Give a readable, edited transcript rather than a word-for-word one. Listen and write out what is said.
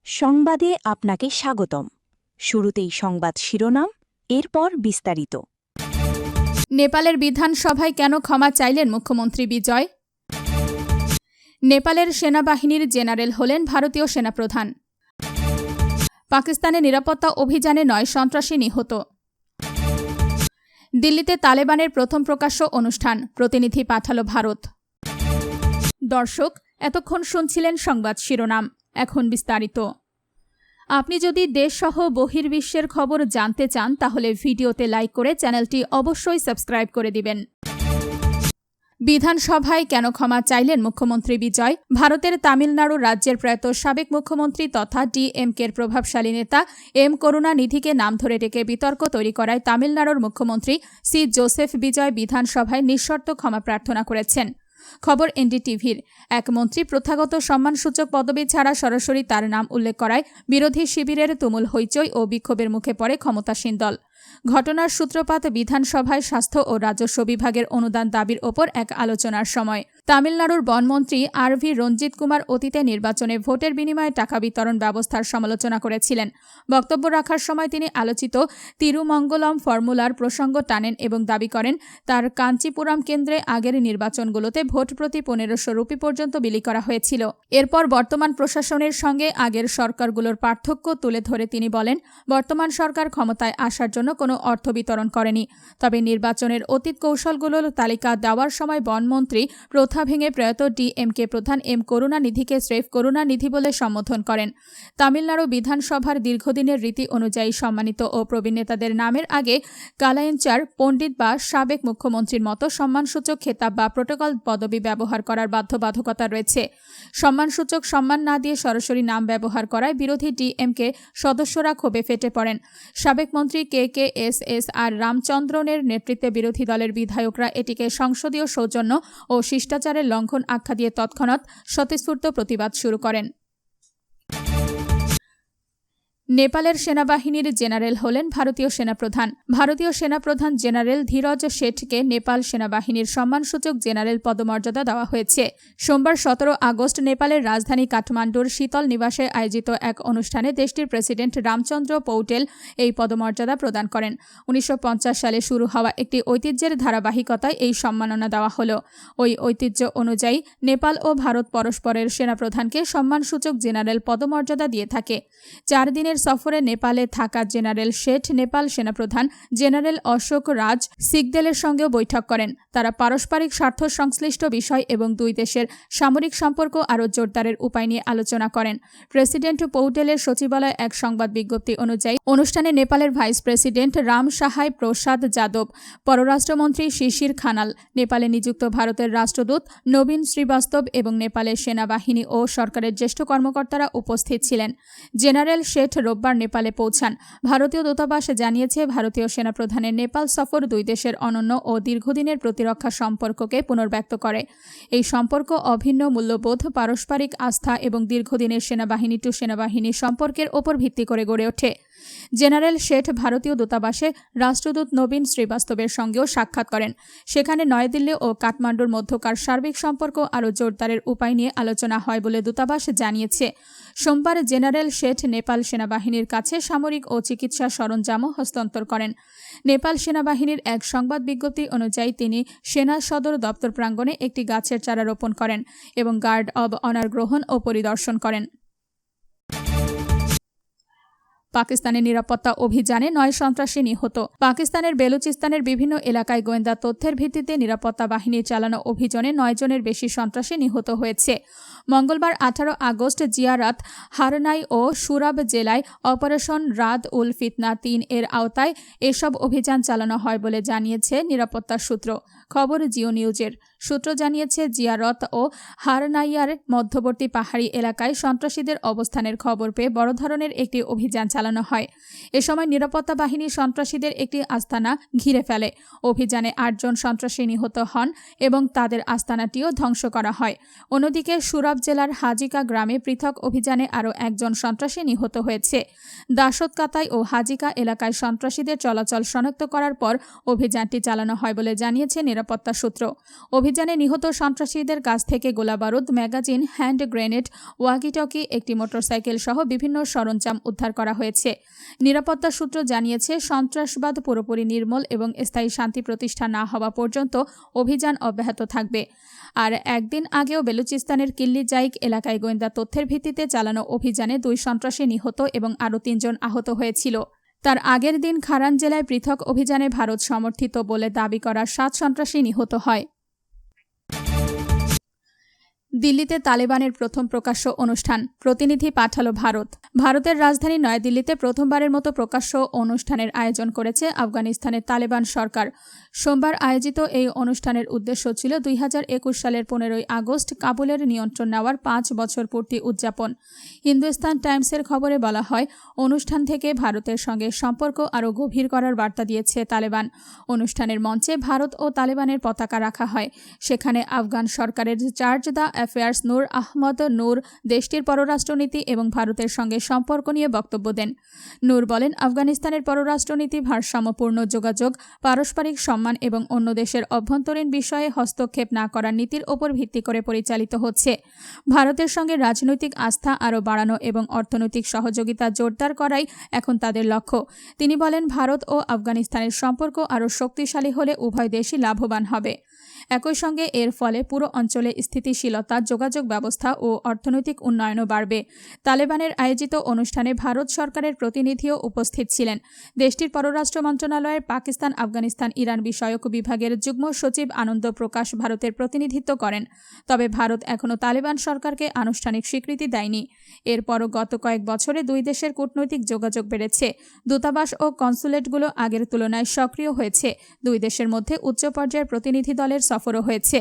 সংবাদে আপনাকে স্বাগতম। শুরুতেই সংবাদ শিরোনাম, এরপর বিস্তারিত। নেপালের বিধানসভায় কেন ক্ষমা চাইলেন মুখ্যমন্ত্রী বিজয়? নেপালের সেনাবাহিনীর জেনারেল হলেন ভারতীয় সেনাপ্রধান। পাকিস্তানে নিরাপত্তা অভিযানে 9 সন্ত্রাসী নিহত। দিল্লিতে তালেবানের প্রথম প্রকাশ্য অনুষ্ঠান, প্রতিনিধি পাঠালো ভারত। দর্শক, এতক্ষণ শুনছিলেন সংবাদ শিরোনাম, এখন বিস্তারিত। আপনি যদি দেশসহ বহির্বিশ্বের খবর জানতে চান তাহলে ভিডিওতে লাইক করে চ্যানেলটি অবশ্যই সাবস্ক্রাইব করে দিবেন। বিধানসভায় কেন ক্ষমা চাইলেন মুখ্যমন্ত্রী বিজয়? ভারতের তামিলনাড়ু রাজ্যের প্রয়াত সাবেক মুখ্যমন্ত্রী তথা ডিএমকের প্রভাবশালী নেতা এম করুণানিধিকে নাম ধরে ডেকে বিতর্ক তৈরি করায় তামিলনাড়ুর মুখ্যমন্ত্রী সি জোসেফ বিজয় বিধানসভায় নিঃশর্ত ক্ষমা প্রার্থনা করেছেন। খবর এনডিটিভির। এক মন্ত্রী প্রথাগত সম্মানসূচক পদবি ছাড়া সরাসরি তার নাম উল্লেখ করায় বিরোধী শিবিরের তুমুল হইচই ও বিক্ষোভের মুখে পড়ে ক্ষমতাসীন দল। ঘটনার সূত্রপাত বিধানসভায় স্বাস্থ্য ও রাজস্ব বিভাগের অনুদান দাবির ওপর এক আলোচনার সময়। তামিলনাড়ুর বনমন্ত্রী আর.ভি. রঞ্জিত কুমার অতীতে নির্বাচনে ভোটের বিনিময়ে টাকা বিতরণ ব্যবস্থার সমালোচনা করেছিলেন। বক্তব্য রাখার সময় তিনি আলোচিত তিরুমঙ্গলম ফর্মুলার প্রসঙ্গ টানেন এবং দাবি করেন তার কাঞ্চিপুরম কেন্দ্রে আগের নির্বাচনগুলোতে ভোট প্রতি 1500 রুপি পর্যন্ত বিলি করা হয়েছিল। এরপর বর্তমান প্রশাসনের সঙ্গে আগের সরকারগুলোর পার্থক্য তুলে ধরে তিনি বলেন, বর্তমান সরকার ক্ষমতায় আসার জন্য কোনো অর্থ বিতরণ করেনি। তবে নির্বাচনের অতীত কৌশলগুলোর তালিকা দেওয়ার সময় বনমন্ত্রী প্রথা ভেঙে প্রয়াত ডিএমকে প্রধান এম করুণানিধিকে স্রেফ করুণানিধি বলে সম্বোধন করেন। তামিলনাড়ু বিধানসভার দীর্ঘদিনের রীতি অনুযায়ী সম্মানিত ও প্রবীণ নেতাদের নামের আগে কালায়েঞ্চার, পণ্ডিত বা সাবেক মুখ্যমন্ত্রীর মতো সম্মানসূচক খেতাব বা প্রোটোকল পদবি ব্যবহার করার বাধ্যবাধকতা রয়েছে। সম্মানসূচক সম্মান না দিয়ে সরাসরি নাম ব্যবহার করায় বিরোধী ডিএমকে সদস্যরা ক্ষোভে ফেটে পড়েন। সাবেক মন্ত্রী KKSSR রামচন্দ্রনের নেতৃত্বে বিরোধী দলের বিধায়করা এটিকে সংসদীয় সৌজন্য ও শিষ্টাচারের লঙ্ঘন আখ্যা দিয়ে তৎক্ষণাৎ স্বতঃস্ফূর্ত প্রতিবাদ শুরু করেন। নেপালের সেনাবাহিনীর জেনারেল হলেন ভারতীয় সেনাপ্রধান। ভারতীয় সেনাপ্রধান জেনারেল ধীরজ শেঠকে নেপাল সেনাবাহিনীর সম্মানসূচক জেনারেল পদমর্যাদা দেওয়া হয়েছে। সোমবার 17 আগস্ট নেপালের রাজধানী কাঠমান্ডুর শীতল নিবাসে আয়োজিত এক অনুষ্ঠানে দেশটির প্রেসিডেন্ট রামচন্দ্র পৌটেল এই পদমর্যাদা প্রদান করেন। 1950 সালে শুরু হওয়া একটি ঐতিহ্যের ধারাবাহিকতায় এই সম্মাননা দেওয়া হলো। ওই ঐতিহ্য অনুযায়ী নেপাল ও ভারত পরস্পরের সেনাপ্রধানকে সম্মানসূচক জেনারেল পদমর্যাদা দিয়ে থাকে। 4 দিনের সফরে নেপালে থাকা জেনারেল শেঠ নেপাল সেনাপ্রধান জেনারেল অশোক রাজ সিকদেলের সঙ্গেও বৈঠক করেন। তারা পারস্পরিক স্বার্থ সংশ্লিষ্ট বিষয় এবং দুই দেশের সামরিক সম্পর্ক আরও জোরদারের উপায় নিয়ে আলোচনা করেন। প্রেসিডেন্ট পৌটেলের সচিবালয়ে এক সংবাদ বিজ্ঞপ্তি অনুযায়ী অনুষ্ঠানে নেপালের ভাইস প্রেসিডেন্ট রাম সাহাই প্রসাদ যাদব, পররাষ্ট্রমন্ত্রী শিশির খানাল, নেপালে নিযুক্ত ভারতের রাষ্ট্রদূত নবীন শ্রীবাস্তব এবং নেপালের সেনাবাহিনী ও সরকারের জ্যেষ্ঠ কর্মকর্তারা উপস্থিত ছিলেন। জেনারেল শেঠ রোববার নেপালে পৌঁছান। ভারতীয় দূতাবাস জানিয়েছে, ভারতীয় সেনাপ্রধানের নেপাল সফর দুই দেশের অনন্য ও দীর্ঘদিনের প্রতিরক্ষা সম্পর্ককে পুনর্ব্যক্ত করে। এই সম্পর্ক অভিন্ন মূল্যবোধ, পারস্পরিক আস্থা এবং দীর্ঘদিনের সেনাবাহিনী টু সেনাবাহিনী সম্পর্কের ওপর ভিত্তি করে গড়ে ওঠে। জেনারেল শেঠ ভারতীয় দূতাবাসে রাষ্ট্রদূত নবীন শ্রীবাস্তবের সঙ্গেও সাক্ষাৎ করেন। সেখানে নয়াদিল্লি ও কাঠমান্ডুর মধ্যকার সার্বিক সম্পর্ক আরও জোরদারের উপায় নিয়ে আলোচনা হয় বলে দূতাবাস জানিয়েছে। সোমবার জেনারেল শেঠ নেপাল সেনাবাহিনীর কাছে সামরিক ও চিকিৎসা সরঞ্জামও হস্তান্তর করেন। নেপাল সেনাবাহিনীর এক সংবাদ বিজ্ঞপ্তি অনুযায়ী তিনি সেনা সদর দপ্তর প্রাঙ্গণে একটি গাছের চারা রোপণ করেন এবং গার্ড অব অনার গ্রহণ ও পরিদর্শন করেন। পাকিস্তানের নিরাপত্তা অভিযানে 9 সন্ত্রাসী নিহত। পাকিস্তানের বেলুচিস্তানের বিভিন্ন এলাকায় গোয়েন্দা তথ্যের ভিত্তিতে নিরাপত্তা বাহিনীর চালানো অভিযানে 9 জনের বেশি সন্ত্রাসী নিহত হয়েছে। মঙ্গলবার 18 আগস্ট জিয়ারাত, হারনাই ও সুরাব জেলায় অপারেশন রাদ উল ফিতনা 3 এর আওতায় এসব অভিযান চালানো হয় বলে জানিয়েছে নিরাপত্তা সূত্র। খবর জিও নিউজের। সূত্র জানিয়েছে, জিয়ারত ও হারনাইয়ার মধ্যবর্তী পাহাড়ি এলাকায় সন্ত্রাসীদের অবস্থানের খবর পেয়ে বড় ধরনের একটি অভিযান চালানো হয়। এ সময় নিরাপত্তা বাহিনী সন্ত্রাসীদের একটি আস্তানা ঘিরে ফেলে। অভিযানে 8 জন সন্ত্রাসী নিহত হন এবং তাদের আস্তানাটিও ধ্বংস করা হয়। অন্যদিকে সুরাব জেলার হাজিকা গ্রামে পৃথক অভিযানে আরও 1 জন সন্ত্রাসী নিহত হয়েছে। দাসতকাতাই ও হাজিকা এলাকায় সন্ত্রাসীদের চলাচল শনাক্ত করার পর অভিযানটি চালানো হয় বলে জানিয়েছে নিরাপত্তা সূত্র। অভিযান অভিযানে নিহত সন্ত্রাসীদের কাছ থেকে গোলাবারুদ, ম্যাগাজিন, হ্যান্ড গ্রেনেড, ওয়াকিটকি, একটি মোটরসাইকেল সহ বিভিন্ন সরঞ্জাম উদ্ধার করা হয়েছে। নিরাপত্তা সূত্র জানিয়েছে, সন্ত্রাসবাদ পুরোপুরি নির্মূল এবং স্থায়ী শান্তি প্রতিষ্ঠা না হওয়া পর্যন্ত অভিযান অব্যাহত থাকবে। আর একদিন আগেও বেলুচিস্তানের কিল্লি জাইক এলাকায় গোয়েন্দা তথ্যের ভিত্তিতে চালানো অভিযানে 2 সন্ত্রাসী নিহত এবং আরও 3 জন আহত হয়েছিল। তার আগের দিন খারান জেলায় পৃথক অভিযানে ভারত সমর্থিত বলে দাবি করা 7 সন্ত্রাসী নিহত হয়। দিল্লিতে তালেবানের প্রথম প্রকাশ্য অনুষ্ঠান, প্রতিনিধি পাঠালো ভারত। ভারতের রাজধানী নয়াদিল্লিতে প্রথমবারের মতো প্রকাশ্য অনুষ্ঠানের আয়োজন করেছে আফগানিস্তানের তালেবান সরকার। সোমবার আয়োজিত এই অনুষ্ঠানের উদ্দেশ্য ছিল 2021 সালের 15ই আগস্ট কাবুলের নিয়ন্ত্রণ নেওয়ার 5 বছর পূর্তি উদযাপন। হিন্দুস্তান টাইমসের খবরে বলা হয়, অনুষ্ঠান থেকে ভারতের সঙ্গে সম্পর্ক আরও গভীর করার বার্তা দিয়েছে তালেবান। অনুষ্ঠানের মঞ্চে ভারত ও তালেবানের পতাকা রাখা হয়। সেখানে আফগান সরকারের চার্জ দ্য অ্যাফেয়ার্স নূর আহমদ নূর দেশটির পররাষ্ট্রনীতি এবং ভারতের সঙ্গে সম্পর্ক নিয়ে বক্তব্য দেন। নূর বলেন, আফগানিস্তানের পররাষ্ট্রনীতি ভারসাম্যপূর্ণ যোগাযোগ, পারস্পরিক সম্মান এবং অন্য দেশের অভ্যন্তরীণ বিষয়ে হস্তক্ষেপ না করার নীতির ওপর ভিত্তি করে পরিচালিত হচ্ছে। ভারতের সঙ্গে রাজনৈতিক আস্থা আরও বাড়ানো এবং অর্থনৈতিক সহযোগিতা জোরদার করাই এখন তাদের লক্ষ্য। তিনি বলেন, ভারত ও আফগানিস্তানের সম্পর্ক আরও শক্তিশালী হলে উভয় দেশই লাভবান হবে। একই সঙ্গে এর ফলে পুরো অঞ্চলে স্থিতিশীলতা, যোগাযোগ ব্যবস্থা ও অর্থনৈতিক উন্নয়নও বাড়বে। তালেবানের আয়োজিত অনুষ্ঠানে ভারত সরকারের প্রতিনিধিও উপস্থিত ছিলেন। দেশটির পররাষ্ট্র মন্ত্রণালয়ের পাকিস্তান, আফগানিস্তান, ইরান বিষয়ক বিভাগের যুগ্ম সচিব আনন্দ প্রকাশ ভারতের প্রতিনিধিত্ব করেন। তবে ভারত এখনও তালেবান সরকারকে আনুষ্ঠানিক স্বীকৃতি দেয়নি। এরপরও গত কয়েক বছরে 2 দেশের কূটনৈতিক যোগাযোগ বেড়েছে। দূতাবাস ও কনসুলেটগুলো আগের তুলনায় সক্রিয় হয়েছে। 2 দেশের মধ্যে উচ্চ পর্যায়ের প্রতিনিধি দলের সফরও হয়েছে।